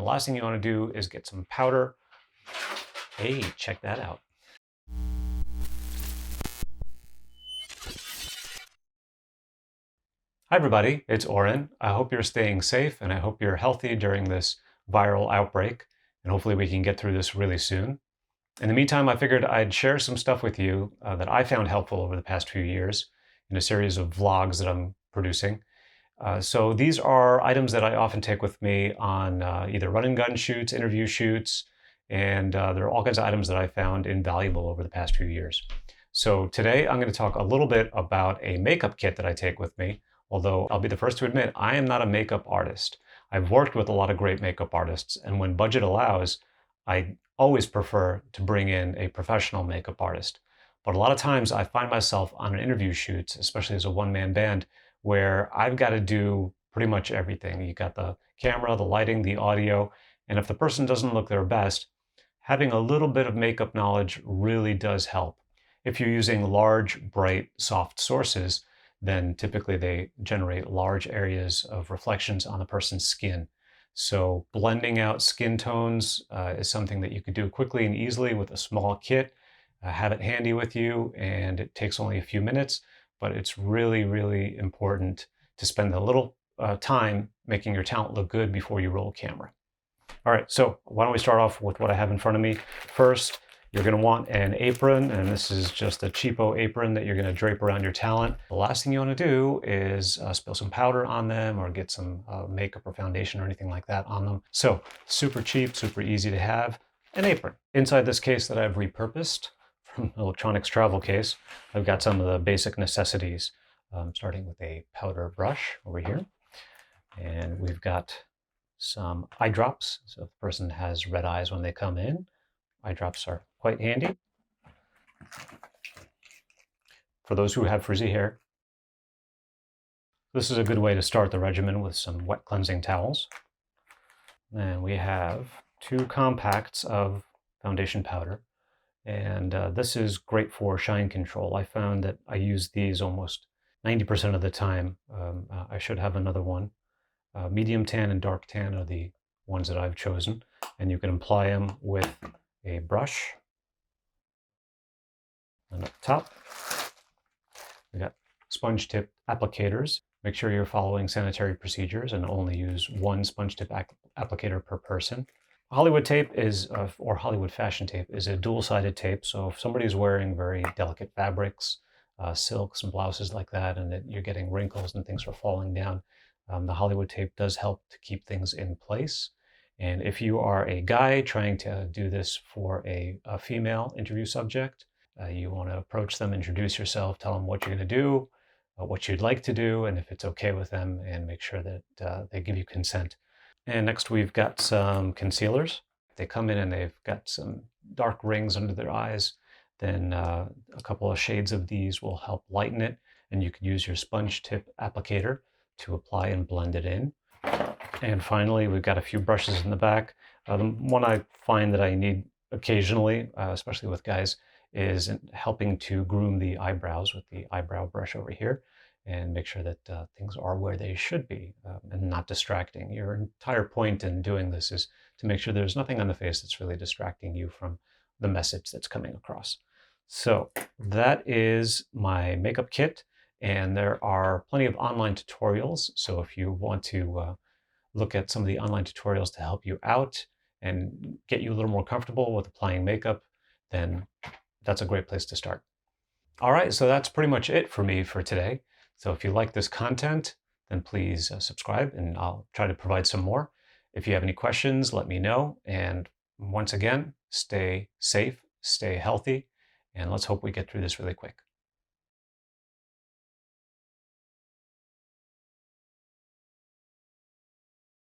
the last thing you want to do is get some powder. Hey, check that out. Hi everybody, it's Oren. I hope you're staying safe and I hope you're healthy during this viral outbreak, and hopefully we can get through this really soon. In the meantime, I figured I'd share some stuff with you that I found helpful over the past few years in a series of vlogs that I'm producing. So these are items that I often take with me on either run and gun shoots, interview shoots, and there are all kinds of items that I found invaluable over the past few years. So today I'm going to talk a little bit about a makeup kit that I take with me, although I'll be the first to admit I am not a makeup artist. I've worked with a lot of great makeup artists, and when budget allows, I always prefer to bring in a professional makeup artist. But a lot of times I find myself on an interview shoot, especially as a one-man band, where I've got to do pretty much everything. You got the camera, the lighting, the audio, and if the person doesn't look their best, having a little bit of makeup knowledge really does help. If you're using large, bright, soft sources, then typically they generate large areas of reflections on the person's skin. So blending out skin tones is something that you could do quickly and easily with a small kit. Have it handy with you, and it takes only a few minutes, but it's really, really important to spend a little time making your talent look good before you roll camera. All right, so why don't we start off with what I have in front of me. First, you're going to want an apron, and this is just a cheapo apron that you're going to drape around your talent. The last thing you want to do is spill some powder on them or get some makeup or foundation or anything like that on them. So super cheap, super easy to have, an apron. Inside this case that I've repurposed from an electronics travel case, I've got some of the basic necessities, starting with a powder brush over here. And we've got some eye drops. So if the person has red eyes when they come in, eye drops are quite handy. For those who have frizzy hair, this is a good way to start the regimen with some wet cleansing towels. And we have 2 compacts of foundation powder. And this is great for shine control. I found that I use these almost 90% of the time. I should have another one. Medium tan and dark tan are the ones that I've chosen. And you can apply them with a brush. And up top, we got sponge tip applicators. Make sure you're following sanitary procedures and only use 1 sponge tip applicator per person. Hollywood tape is, or Hollywood fashion tape, is a dual-sided tape. So if somebody's wearing very delicate fabrics, silks and blouses like that, and that you're getting wrinkles and things are falling down, the Hollywood tape does help to keep things in place. And if you are a guy trying to do this for a female interview subject, you want to approach them, introduce yourself, tell them what you're going to do, what you'd like to do, and if it's okay with them, and make sure that they give you consent. And next we've got some concealers. If they come in and they've got some dark rings under their eyes, then a couple of shades of these will help lighten it, and you could use your sponge tip applicator to apply and blend it in. And finally, we've got a few brushes in the back. The one I find that I need occasionally, especially with guys, is helping to groom the eyebrows with the eyebrow brush over here and make sure that things are where they should be and not distracting. Your entire point in doing this is to make sure there's nothing on the face that's really distracting you from the message that's coming across. So that is my makeup kit, and there are plenty of online tutorials. So if you want to look at some of the online tutorials to help you out and get you a little more comfortable with applying makeup, then that's a great place to start. All right, so that's pretty much it for me for today. So if you like this content, then please subscribe and I'll try to provide some more. If you have any questions, let me know. And once again, stay safe, stay healthy, and let's hope we get through this really quick.